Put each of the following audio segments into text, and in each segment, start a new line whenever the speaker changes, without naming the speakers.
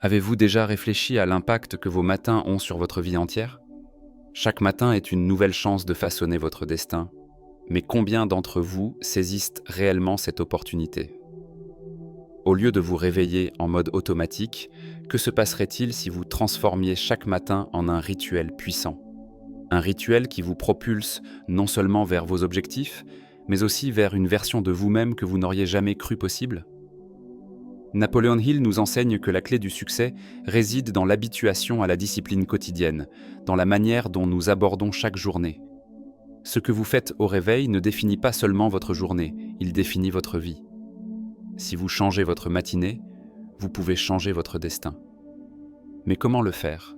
Avez-vous déjà réfléchi à l'impact que vos matins ont sur votre vie entière? Chaque matin est une nouvelle chance de façonner votre destin, mais combien d'entre vous saisissent réellement cette opportunité? Au lieu de vous réveiller en mode automatique, que se passerait-il si vous transformiez chaque matin en un rituel puissant? Un rituel qui vous propulse non seulement vers vos objectifs, mais aussi vers une version de vous-même que vous n'auriez jamais cru possible? Napoleon Hill nous enseigne que la clé du succès réside dans l'habituation à la discipline quotidienne, dans la manière dont nous abordons chaque journée. Ce que vous faites au réveil ne définit pas seulement votre journée, il définit votre vie. Si vous changez votre matinée, vous pouvez changer votre destin. Mais comment le faire?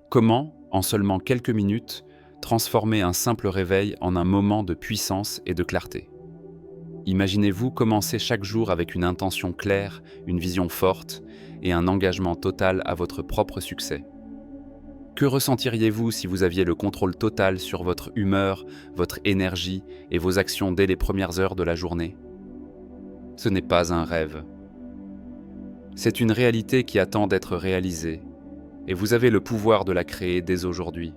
Comment, en seulement quelques minutes, transformer un simple réveil en un moment de puissance et de clarté? Imaginez-vous commencer chaque jour avec une intention claire, une vision forte et un engagement total à votre propre succès. Que ressentiriez-vous si vous aviez le contrôle total sur votre humeur, votre énergie et vos actions dès les premières heures de la journée? Ce n'est pas un rêve. C'est une réalité qui attend d'être réalisée, et vous avez le pouvoir de la créer dès aujourd'hui.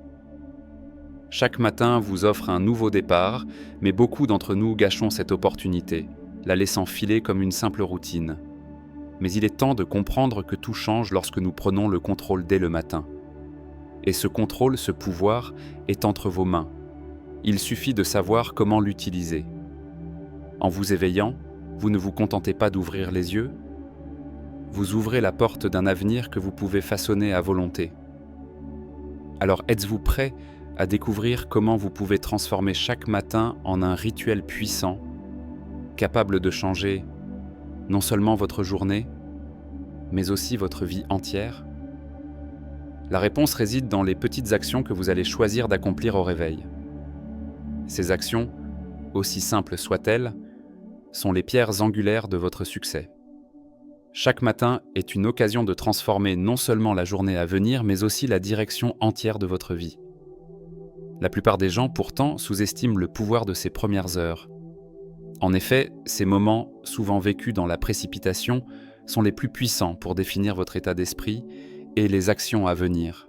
Chaque matin vous offre un nouveau départ, mais beaucoup d'entre nous gâchons cette opportunité, la laissant filer comme une simple routine. Mais il est temps de comprendre que tout change lorsque nous prenons le contrôle dès le matin. Et ce contrôle, ce pouvoir, est entre vos mains. Il suffit de savoir comment l'utiliser. En vous éveillant, vous ne vous contentez pas d'ouvrir les yeux, vous ouvrez la porte d'un avenir que vous pouvez façonner à volonté. Alors êtes-vous prêt à découvrir comment vous pouvez transformer chaque matin en un rituel puissant, capable de changer non seulement votre journée, mais aussi votre vie entière? La réponse réside dans les petites actions que vous allez choisir d'accomplir au réveil. Ces actions, aussi simples soient-elles, sont les pierres angulaires de votre succès. Chaque matin est une occasion de transformer non seulement la journée à venir, mais aussi la direction entière de votre vie. La plupart des gens, pourtant, sous-estiment le pouvoir de ces premières heures. En effet, ces moments, souvent vécus dans la précipitation, sont les plus puissants pour définir votre état d'esprit et les actions à venir.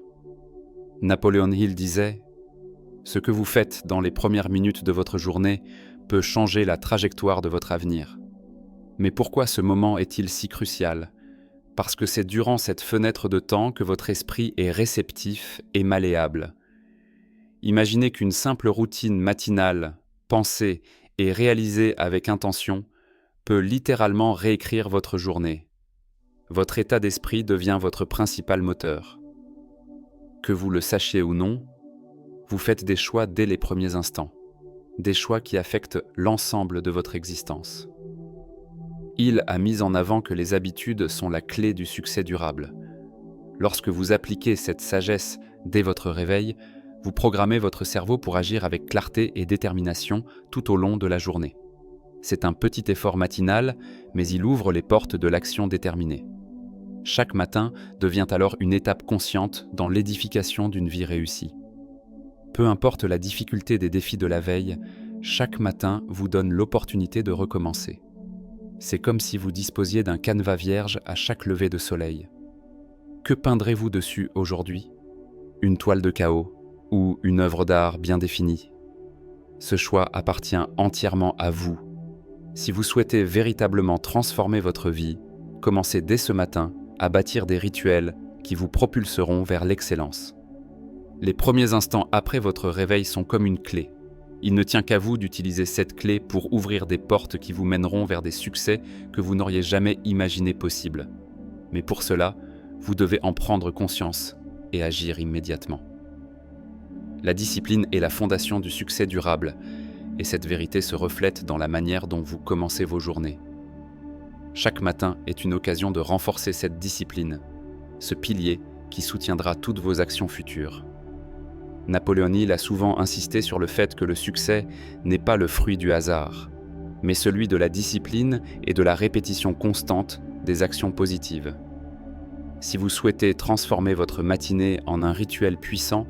Napoleon Hill disait « Ce que vous faites dans les premières minutes de votre journée peut changer la trajectoire de votre avenir. » Mais pourquoi ce moment est-il si crucial? Parce que c'est durant cette fenêtre de temps que votre esprit est réceptif et malléable. Imaginez qu'une simple routine matinale, pensée et réalisée avec intention, peut littéralement réécrire votre journée. Votre état d'esprit devient votre principal moteur. Que vous le sachiez ou non, vous faites des choix dès les premiers instants, des choix qui affectent l'ensemble de votre existence. Il a mis en avant que les habitudes sont la clé du succès durable. Lorsque vous appliquez cette sagesse dès votre réveil, vous programmez votre cerveau pour agir avec clarté et détermination tout au long de la journée. C'est un petit effort matinal, mais il ouvre les portes de l'action déterminée. Chaque matin devient alors une étape consciente dans l'édification d'une vie réussie. Peu importe la difficulté des défis de la veille, chaque matin vous donne l'opportunité de recommencer. C'est comme si vous disposiez d'un canevas vierge à chaque lever de soleil. Que peindrez-vous dessus aujourd'hui? Une toile de chaos ou une œuvre d'art bien définie? Ce choix appartient entièrement à vous. Si vous souhaitez véritablement transformer votre vie, commencez dès ce matin à bâtir des rituels qui vous propulseront vers l'excellence. Les premiers instants après votre réveil sont comme une clé. Il ne tient qu'à vous d'utiliser cette clé pour ouvrir des portes qui vous mèneront vers des succès que vous n'auriez jamais imaginés possibles. Mais pour cela, vous devez en prendre conscience et agir immédiatement. La discipline est la fondation du succès durable, et cette vérité se reflète dans la manière dont vous commencez vos journées. Chaque matin est une occasion de renforcer cette discipline, ce pilier qui soutiendra toutes vos actions futures. Napoleon Hill a souvent insisté sur le fait que le succès n'est pas le fruit du hasard, mais celui de la discipline et de la répétition constante des actions positives. Si vous souhaitez transformer votre matinée en un rituel puissant,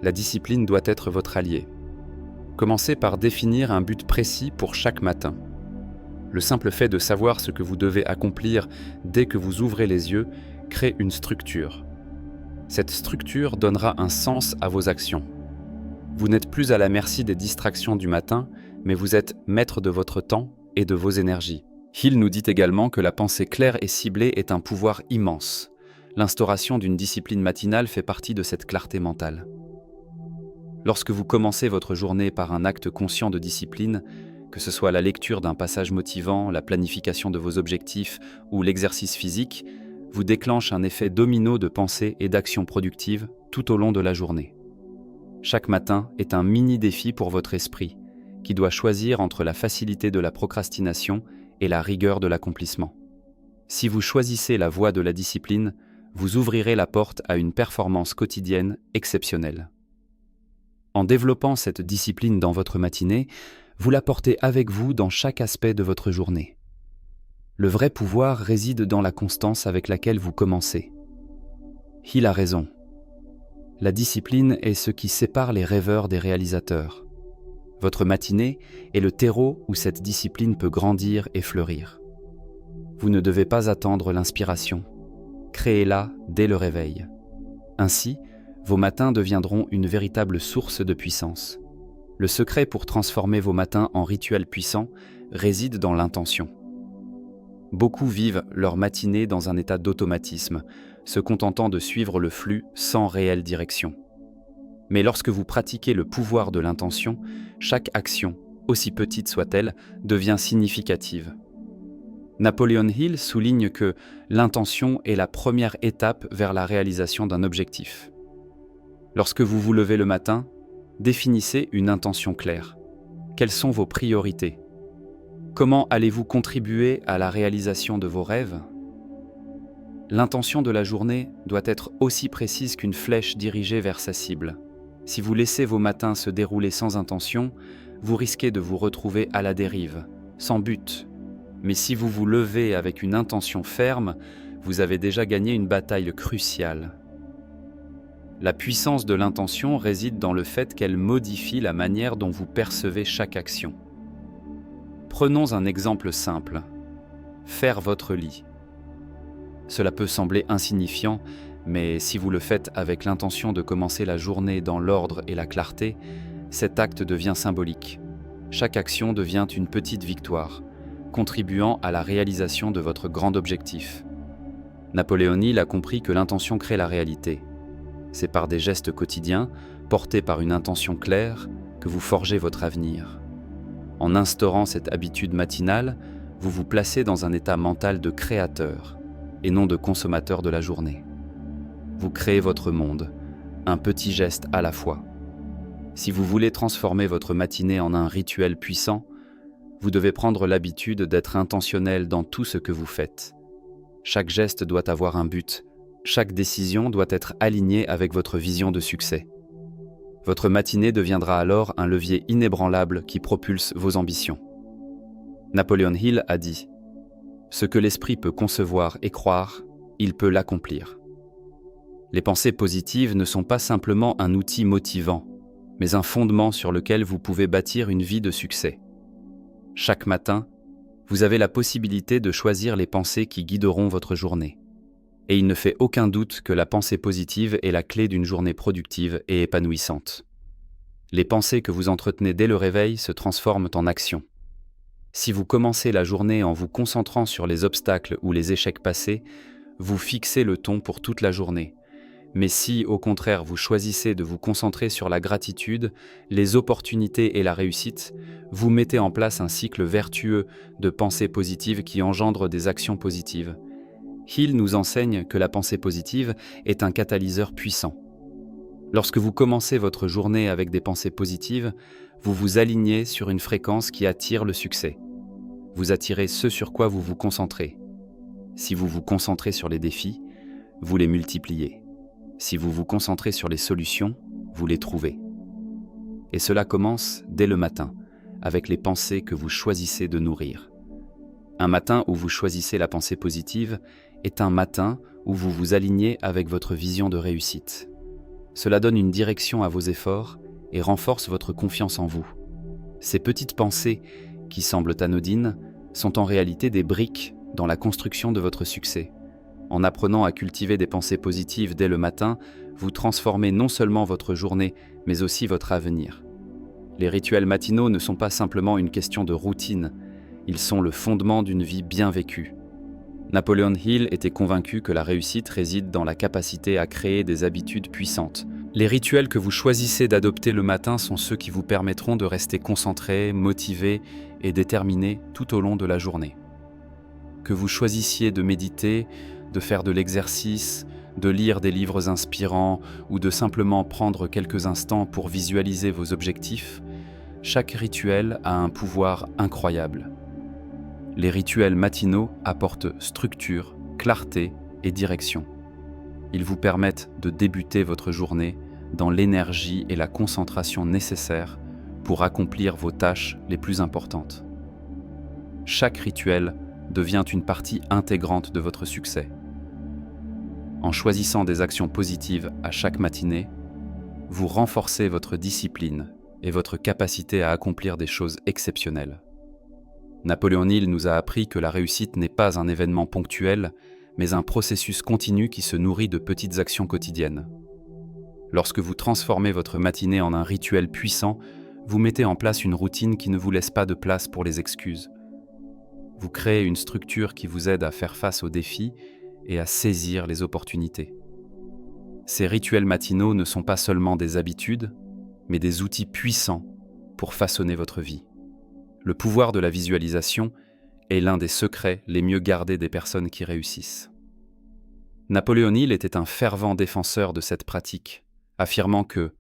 la discipline doit être votre allié. Commencez par définir un but précis pour chaque matin. Le simple fait de savoir ce que vous devez accomplir dès que vous ouvrez les yeux crée une structure. Cette structure donnera un sens à vos actions. Vous n'êtes plus à la merci des distractions du matin, mais vous êtes maître de votre temps et de vos énergies. Hill nous dit également que la pensée claire et ciblée est un pouvoir immense. L'instauration d'une discipline matinale fait partie de cette clarté mentale. Lorsque vous commencez votre journée par un acte conscient de discipline, que ce soit la lecture d'un passage motivant, la planification de vos objectifs ou l'exercice physique, vous déclenche un effet domino de pensée et d'actions productives tout au long de la journée. Chaque matin est un mini-défi pour votre esprit, qui doit choisir entre la facilité de la procrastination et la rigueur de l'accomplissement. Si vous choisissez la voie de la discipline, vous ouvrirez la porte à une performance quotidienne exceptionnelle. En développant cette discipline dans votre matinée, vous la portez avec vous dans chaque aspect de votre journée. Le vrai pouvoir réside dans la constance avec laquelle vous commencez. Hill a raison. La discipline est ce qui sépare les rêveurs des réalisateurs. Votre matinée est le terreau où cette discipline peut grandir et fleurir. Vous ne devez pas attendre l'inspiration. Créez-la dès le réveil. Ainsi, vos matins deviendront une véritable source de puissance. Le secret pour transformer vos matins en rituels puissants réside dans l'intention. Beaucoup vivent leur matinée dans un état d'automatisme, se contentant de suivre le flux sans réelle direction. Mais lorsque vous pratiquez le pouvoir de l'intention, chaque action, aussi petite soit-elle, devient significative. Napoleon Hill souligne que l'intention est la première étape vers la réalisation d'un objectif. Lorsque vous vous levez le matin, définissez une intention claire. Quelles sont vos priorités ? Comment allez-vous contribuer à la réalisation de vos rêves ? L'intention de la journée doit être aussi précise qu'une flèche dirigée vers sa cible. Si vous laissez vos matins se dérouler sans intention, vous risquez de vous retrouver à la dérive, sans but. Mais si vous vous levez avec une intention ferme, vous avez déjà gagné une bataille cruciale. La puissance de l'intention réside dans le fait qu'elle modifie la manière dont vous percevez chaque action. Prenons un exemple simple. Faire votre lit. Cela peut sembler insignifiant, mais si vous le faites avec l'intention de commencer la journée dans l'ordre et la clarté, cet acte devient symbolique. Chaque action devient une petite victoire, contribuant à la réalisation de votre grand objectif. Napoléon Hill a compris que l'intention crée la réalité. C'est par des gestes quotidiens, portés par une intention claire, que vous forgez votre avenir. En instaurant cette habitude matinale, vous vous placez dans un état mental de créateur et non de consommateur de la journée. Vous créez votre monde, un petit geste à la fois. Si vous voulez transformer votre matinée en un rituel puissant, vous devez prendre l'habitude d'être intentionnel dans tout ce que vous faites. Chaque geste doit avoir un but, chaque décision doit être alignée avec votre vision de succès. Votre matinée deviendra alors un levier inébranlable qui propulse vos ambitions. Napoleon Hill a dit « Ce que l'esprit peut concevoir et croire, il peut l'accomplir ». Les pensées positives ne sont pas simplement un outil motivant, mais un fondement sur lequel vous pouvez bâtir une vie de succès. Chaque matin, vous avez la possibilité de choisir les pensées qui guideront votre journée. Et il ne fait aucun doute que la pensée positive est la clé d'une journée productive et épanouissante. Les pensées que vous entretenez dès le réveil se transforment en actions. Si vous commencez la journée en vous concentrant sur les obstacles ou les échecs passés, vous fixez le ton pour toute la journée. Mais si, au contraire, vous choisissez de vous concentrer sur la gratitude, les opportunités et la réussite, vous mettez en place un cycle vertueux de pensées positives qui engendre des actions positives. Hill nous enseigne que la pensée positive est un catalyseur puissant. Lorsque vous commencez votre journée avec des pensées positives, vous vous alignez sur une fréquence qui attire le succès. Vous attirez ce sur quoi vous vous concentrez. Si vous vous concentrez sur les défis, vous les multipliez. Si vous vous concentrez sur les solutions, vous les trouvez. Et cela commence dès le matin, avec les pensées que vous choisissez de nourrir. Un matin où vous choisissez la pensée positive est un matin où vous vous alignez avec votre vision de réussite. Cela donne une direction à vos efforts et renforce votre confiance en vous. Ces petites pensées, qui semblent anodines, sont en réalité des briques dans la construction de votre succès. En apprenant à cultiver des pensées positives dès le matin, vous transformez non seulement votre journée, mais aussi votre avenir. Les rituels matinaux ne sont pas simplement une question de routine, ils sont le fondement d'une vie bien vécue. Napoleon Hill était convaincu que la réussite réside dans la capacité à créer des habitudes puissantes. Les rituels que vous choisissez d'adopter le matin sont ceux qui vous permettront de rester concentré, motivé et déterminé tout au long de la journée. Que vous choisissiez de méditer, de faire de l'exercice, de lire des livres inspirants ou de simplement prendre quelques instants pour visualiser vos objectifs, chaque rituel a un pouvoir incroyable. Les rituels matinaux apportent structure, clarté et direction. Ils vous permettent de débuter votre journée dans l'énergie et la concentration nécessaires pour accomplir vos tâches les plus importantes. Chaque rituel devient une partie intégrante de votre succès. En choisissant des actions positives à chaque matinée, vous renforcez votre discipline et votre capacité à accomplir des choses exceptionnelles. Napoléon Hill nous a appris que la réussite n'est pas un événement ponctuel, mais un processus continu qui se nourrit de petites actions quotidiennes. Lorsque vous transformez votre matinée en un rituel puissant, vous mettez en place une routine qui ne vous laisse pas de place pour les excuses. Vous créez une structure qui vous aide à faire face aux défis et à saisir les opportunités. Ces rituels matinaux ne sont pas seulement des habitudes, mais des outils puissants pour façonner votre vie. Le pouvoir de la visualisation est l'un des secrets les mieux gardés des personnes qui réussissent. Napoléon Hill était un fervent défenseur de cette pratique, affirmant que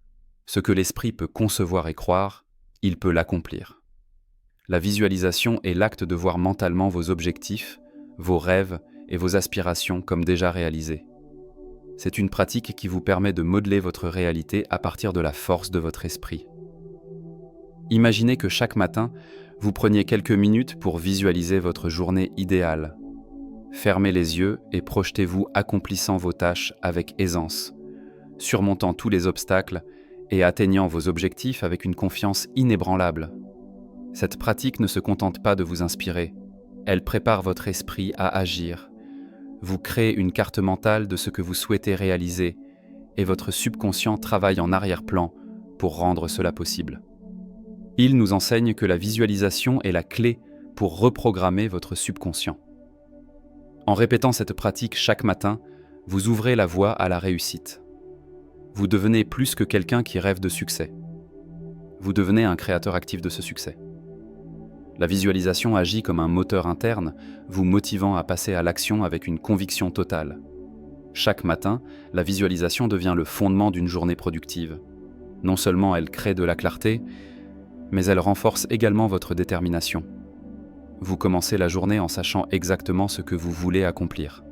ce que l'esprit peut concevoir et croire, il peut l'accomplir. La visualisation est l'acte de voir mentalement vos objectifs, vos rêves et vos aspirations comme déjà réalisés. C'est une pratique qui vous permet de modeler votre réalité à partir de la force de votre esprit. Imaginez que chaque matin, vous preniez quelques minutes pour visualiser votre journée idéale. Fermez les yeux et projetez-vous accomplissant vos tâches avec aisance, surmontant tous les obstacles et atteignant vos objectifs avec une confiance inébranlable. Cette pratique ne se contente pas de vous inspirer, elle prépare votre esprit à agir. Vous créez une carte mentale de ce que vous souhaitez réaliser et votre subconscient travaille en arrière-plan pour rendre cela possible. Il nous enseigne que la visualisation est la clé pour reprogrammer votre subconscient. En répétant cette pratique chaque matin, vous ouvrez la voie à la réussite. Vous devenez plus que quelqu'un qui rêve de succès. Vous devenez un créateur actif de ce succès. La visualisation agit comme un moteur interne, vous motivant à passer à l'action avec une conviction totale. Chaque matin, la visualisation devient le fondement d'une journée productive. Non seulement elle crée de la clarté, mais elle renforce également votre détermination. Vous commencez la journée en sachant exactement ce que vous voulez accomplir.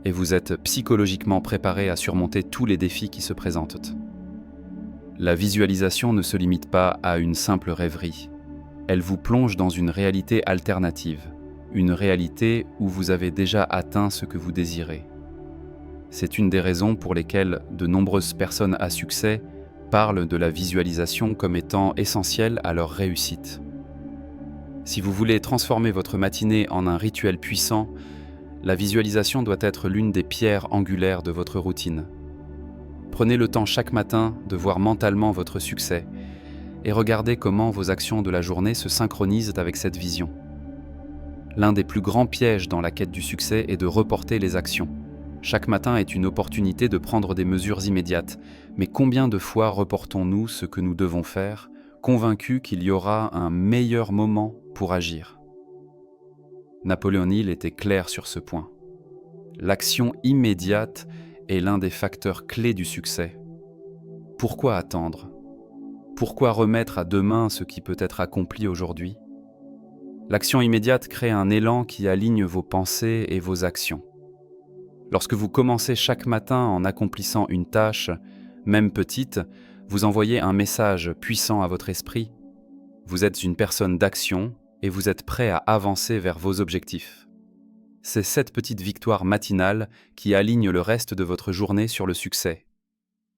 Et vous êtes psychologiquement préparé à surmonter tous les défis qui se présentent. La visualisation ne se limite pas à une simple rêverie. Elle vous plonge dans une réalité alternative, une réalité où vous avez déjà atteint ce que vous désirez. C'est une des raisons pour lesquelles de nombreuses personnes à succès parlent de la visualisation comme étant essentielle à leur réussite. Si vous voulez transformer votre matinée en un rituel puissant, la visualisation doit être l'une des pierres angulaires de votre routine. Prenez le temps chaque matin de voir mentalement votre succès et regardez comment vos actions de la journée se synchronisent avec cette vision. L'un des plus grands pièges dans la quête du succès est de reporter les actions. Chaque matin est une opportunité de prendre des mesures immédiates, mais combien de fois reportons-nous ce que nous devons faire, convaincus qu'il y aura un meilleur moment pour agir ? Napoléon Hill était clair sur ce point. L'action immédiate est l'un des facteurs clés du succès. Pourquoi attendre ? Pourquoi remettre à demain ce qui peut être accompli aujourd'hui ? L'action immédiate crée un élan qui aligne vos pensées et vos actions. Lorsque vous commencez chaque matin en accomplissant une tâche, même petite, vous envoyez un message puissant à votre esprit. Vous êtes une personne d'action et vous êtes prêt à avancer vers vos objectifs. C'est cette petite victoire matinale qui aligne le reste de votre journée sur le succès.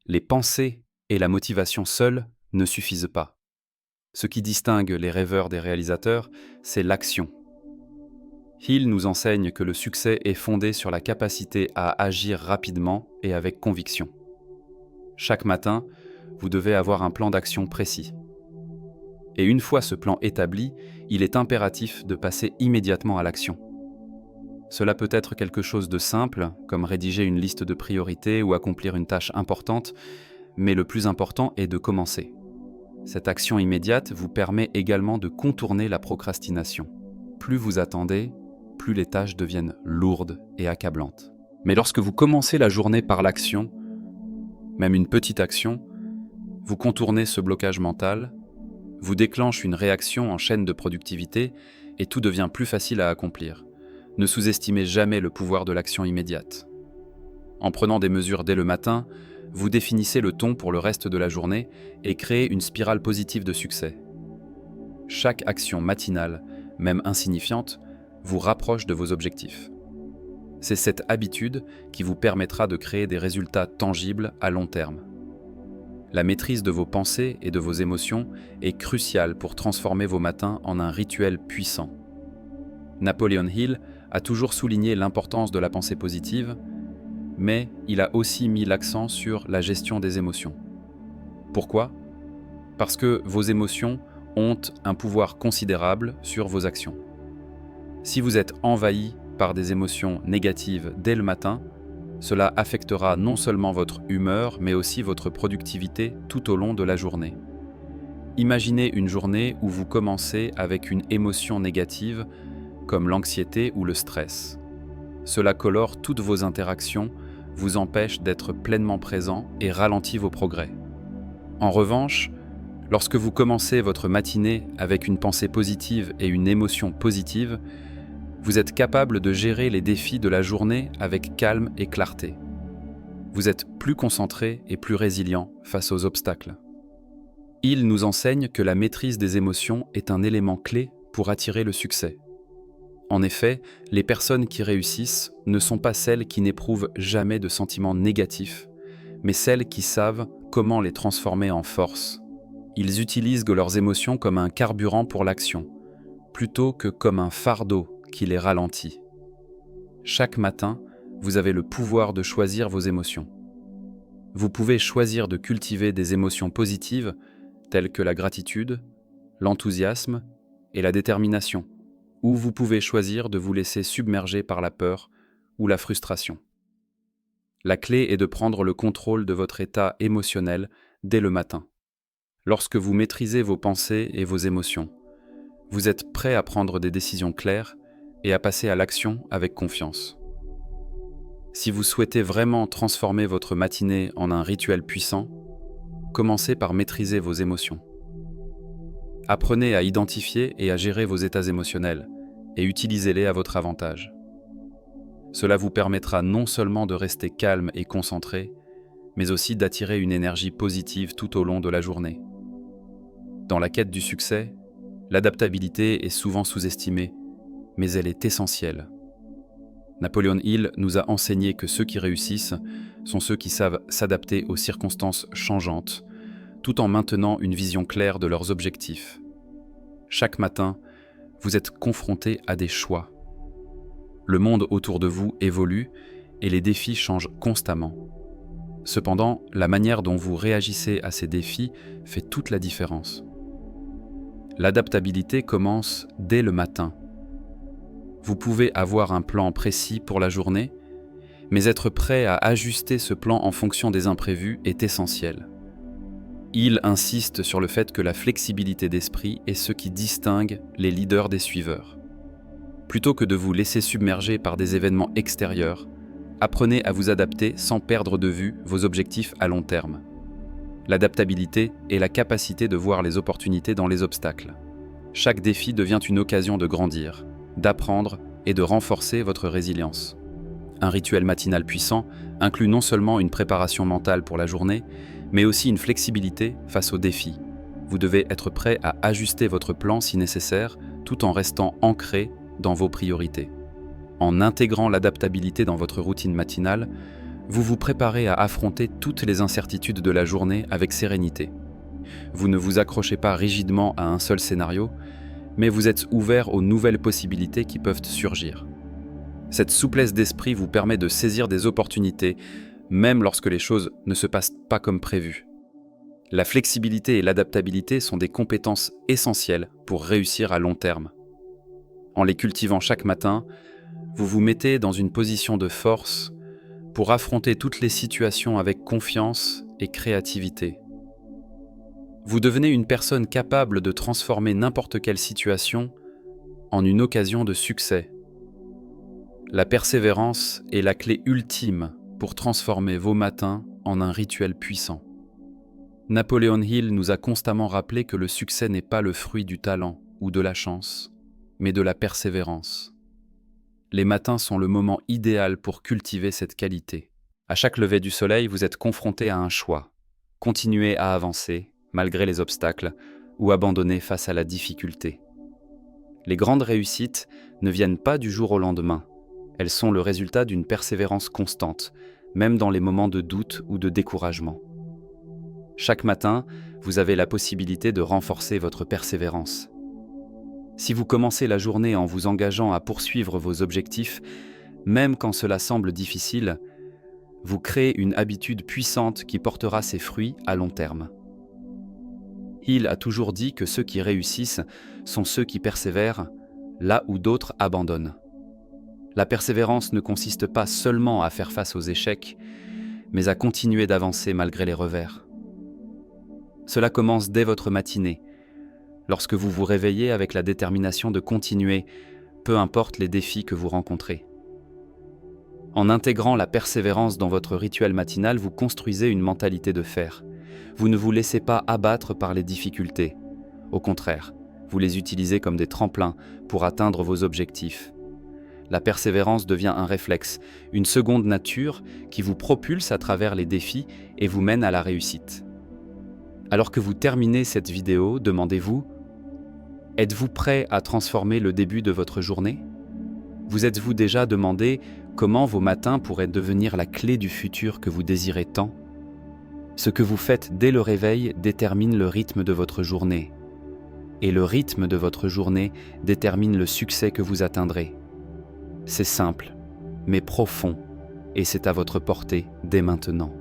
Les pensées et la motivation seules ne suffisent pas. Ce qui distingue les rêveurs des réalisateurs, c'est l'action. Hill nous enseigne que le succès est fondé sur la capacité à agir rapidement et avec conviction. Chaque matin, vous devez avoir un plan d'action précis. Et une fois ce plan établi, il est impératif de passer immédiatement à l'action. Cela peut être quelque chose de simple, comme rédiger une liste de priorités ou accomplir une tâche importante, mais le plus important est de commencer. Cette action immédiate vous permet également de contourner la procrastination. Plus vous attendez, plus les tâches deviennent lourdes et accablantes. Mais lorsque vous commencez la journée par l'action, même une petite action, vous contournez ce blocage mental, vous déclenche une réaction en chaîne de productivité et tout devient plus facile à accomplir. Ne sous-estimez jamais le pouvoir de l'action immédiate. En prenant des mesures dès le matin, vous définissez le ton pour le reste de la journée et créez une spirale positive de succès. Chaque action matinale, même insignifiante, vous rapproche de vos objectifs. C'est cette habitude qui vous permettra de créer des résultats tangibles à long terme. La maîtrise de vos pensées et de vos émotions est cruciale pour transformer vos matins en un rituel puissant. Napoleon Hill a toujours souligné l'importance de la pensée positive, mais il a aussi mis l'accent sur la gestion des émotions. Pourquoi ? Parce que vos émotions ont un pouvoir considérable sur vos actions. Si vous êtes envahi par des émotions négatives dès le matin, cela affectera non seulement votre humeur, mais aussi votre productivité tout au long de la journée. Imaginez une journée où vous commencez avec une émotion négative, comme l'anxiété ou le stress. Cela colore toutes vos interactions, vous empêche d'être pleinement présent et ralentit vos progrès. En revanche, lorsque vous commencez votre matinée avec une pensée positive et une émotion positive, vous êtes capable de gérer les défis de la journée avec calme et clarté. Vous êtes plus concentré et plus résilient face aux obstacles. Il nous enseigne que la maîtrise des émotions est un élément clé pour attirer le succès. En effet, les personnes qui réussissent ne sont pas celles qui n'éprouvent jamais de sentiments négatifs, mais celles qui savent comment les transformer en force. Ils utilisent leurs émotions comme un carburant pour l'action, plutôt que comme un fardeau qui les ralentit. Chaque matin, vous avez le pouvoir de choisir vos émotions. Vous pouvez choisir de cultiver des émotions positives telles que la gratitude, l'enthousiasme et la détermination, ou vous pouvez choisir de vous laisser submerger par la peur ou la frustration. La clé est de prendre le contrôle de votre état émotionnel dès le matin. Lorsque vous maîtrisez vos pensées et vos émotions, vous êtes prêt à prendre des décisions claires et à passer à l'action avec confiance. Si vous souhaitez vraiment transformer votre matinée en un rituel puissant, commencez par maîtriser vos émotions. Apprenez à identifier et à gérer vos états émotionnels et utilisez-les à votre avantage. Cela vous permettra non seulement de rester calme et concentré, mais aussi d'attirer une énergie positive tout au long de la journée. Dans la quête du succès, l'adaptabilité est souvent sous-estimée, mais elle est essentielle. Napoleon Hill nous a enseigné que ceux qui réussissent sont ceux qui savent s'adapter aux circonstances changeantes, tout en maintenant une vision claire de leurs objectifs. Chaque matin, vous êtes confronté à des choix. Le monde autour de vous évolue et les défis changent constamment. Cependant, la manière dont vous réagissez à ces défis fait toute la différence. L'adaptabilité commence dès le matin. Vous pouvez avoir un plan précis pour la journée, mais être prêt à ajuster ce plan en fonction des imprévus est essentiel. Il insiste sur le fait que la flexibilité d'esprit est ce qui distingue les leaders des suiveurs. Plutôt que de vous laisser submerger par des événements extérieurs, apprenez à vous adapter sans perdre de vue vos objectifs à long terme. L'adaptabilité est la capacité de voir les opportunités dans les obstacles. Chaque défi devient une occasion de grandir, d'apprendre et de renforcer votre résilience. Un rituel matinal puissant inclut non seulement une préparation mentale pour la journée, mais aussi une flexibilité face aux défis. Vous devez être prêt à ajuster votre plan si nécessaire, tout en restant ancré dans vos priorités. En intégrant l'adaptabilité dans votre routine matinale, vous vous préparez à affronter toutes les incertitudes de la journée avec sérénité. Vous ne vous accrochez pas rigidement à un seul scénario, mais vous êtes ouvert aux nouvelles possibilités qui peuvent surgir. Cette souplesse d'esprit vous permet de saisir des opportunités, même lorsque les choses ne se passent pas comme prévu. La flexibilité et l'adaptabilité sont des compétences essentielles pour réussir à long terme. En les cultivant chaque matin, vous vous mettez dans une position de force pour affronter toutes les situations avec confiance et créativité. Vous devenez une personne capable de transformer n'importe quelle situation en une occasion de succès. La persévérance est la clé ultime pour transformer vos matins en un rituel puissant. Napoleon Hill nous a constamment rappelé que le succès n'est pas le fruit du talent ou de la chance, mais de la persévérance. Les matins sont le moment idéal pour cultiver cette qualité. À chaque lever du soleil, vous êtes confronté à un choix. Continuer à avancer, malgré les obstacles, ou abandonner face à la difficulté. Les grandes réussites ne viennent pas du jour au lendemain. Elles sont le résultat d'une persévérance constante, même dans les moments de doute ou de découragement. Chaque matin, vous avez la possibilité de renforcer votre persévérance. Si vous commencez la journée en vous engageant à poursuivre vos objectifs, même quand cela semble difficile, vous créez une habitude puissante qui portera ses fruits à long terme. Hill a toujours dit que ceux qui réussissent sont ceux qui persévèrent là où d'autres abandonnent. La persévérance ne consiste pas seulement à faire face aux échecs, mais à continuer d'avancer malgré les revers. Cela commence dès votre matinée, lorsque vous vous réveillez avec la détermination de continuer, peu importe les défis que vous rencontrez. En intégrant la persévérance dans votre rituel matinal, vous construisez une mentalité de fer. Vous ne vous laissez pas abattre par les difficultés. Au contraire, vous les utilisez comme des tremplins pour atteindre vos objectifs. La persévérance devient un réflexe, une seconde nature qui vous propulse à travers les défis et vous mène à la réussite. Alors que vous terminez cette vidéo, demandez-vous, êtes-vous prêt à transformer le début de votre journée ? Vous êtes-vous déjà demandé comment vos matins pourraient devenir la clé du futur que vous désirez tant ? Ce que vous faites dès le réveil détermine le rythme de votre journée. Et le rythme de votre journée détermine le succès que vous atteindrez. C'est simple, mais profond, et c'est à votre portée dès maintenant.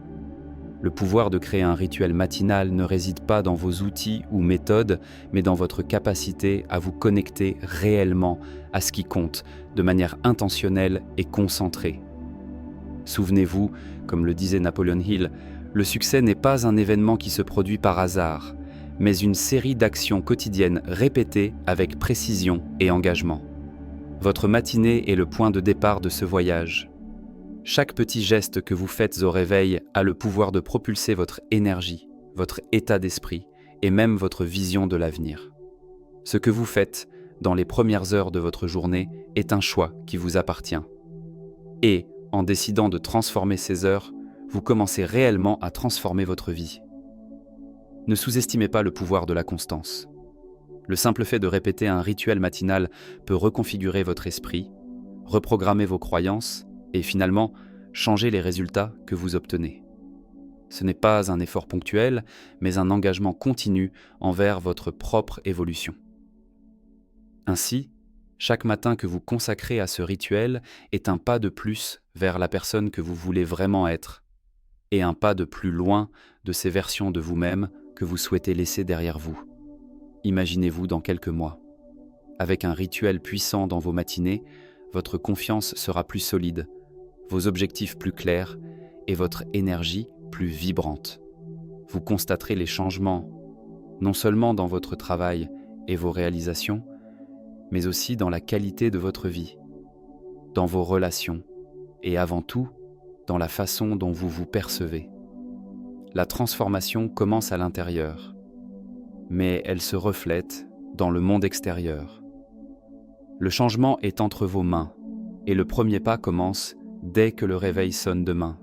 Le pouvoir de créer un rituel matinal ne réside pas dans vos outils ou méthodes, mais dans votre capacité à vous connecter réellement à ce qui compte, de manière intentionnelle et concentrée. Souvenez-vous, comme le disait Napoleon Hill, le succès n'est pas un événement qui se produit par hasard, mais une série d'actions quotidiennes répétées avec précision et engagement. Votre matinée est le point de départ de ce voyage. Chaque petit geste que vous faites au réveil a le pouvoir de propulser votre énergie, votre état d'esprit et même votre vision de l'avenir. Ce que vous faites dans les premières heures de votre journée est un choix qui vous appartient. Et, en décidant de transformer ces heures, vous commencez réellement à transformer votre vie. Ne sous-estimez pas le pouvoir de la constance. Le simple fait de répéter un rituel matinal peut reconfigurer votre esprit, reprogrammer vos croyances et finalement changer les résultats que vous obtenez. Ce n'est pas un effort ponctuel, mais un engagement continu envers votre propre évolution. Ainsi, chaque matin que vous consacrez à ce rituel est un pas de plus vers la personne que vous voulez vraiment être, et un pas de plus loin de ces versions de vous-même que vous souhaitez laisser derrière vous. Imaginez-vous dans quelques mois. Avec un rituel puissant dans vos matinées, votre confiance sera plus solide, vos objectifs plus clairs et votre énergie plus vibrante. Vous constaterez les changements, non seulement dans votre travail et vos réalisations, mais aussi dans la qualité de votre vie, dans vos relations et avant tout, dans la façon dont vous vous percevez. La transformation commence à l'intérieur, mais elle se reflète dans le monde extérieur. Le changement est entre vos mains, et le premier pas commence dès que le réveil sonne demain.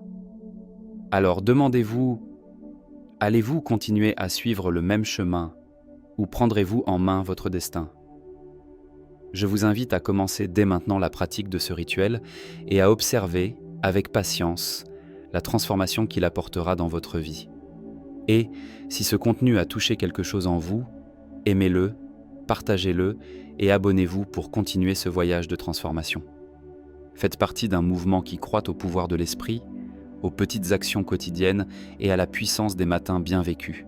Alors demandez-vous, allez-vous continuer à suivre le même chemin ou prendrez-vous en main votre destin ? Je vous invite à commencer dès maintenant la pratique de ce rituel et à observer, avec patience, la transformation qu'il apportera dans votre vie. Et, si ce contenu a touché quelque chose en vous, aimez-le, partagez-le et abonnez-vous pour continuer ce voyage de transformation. Faites partie d'un mouvement qui croit au pouvoir de l'esprit, aux petites actions quotidiennes et à la puissance des matins bien vécus.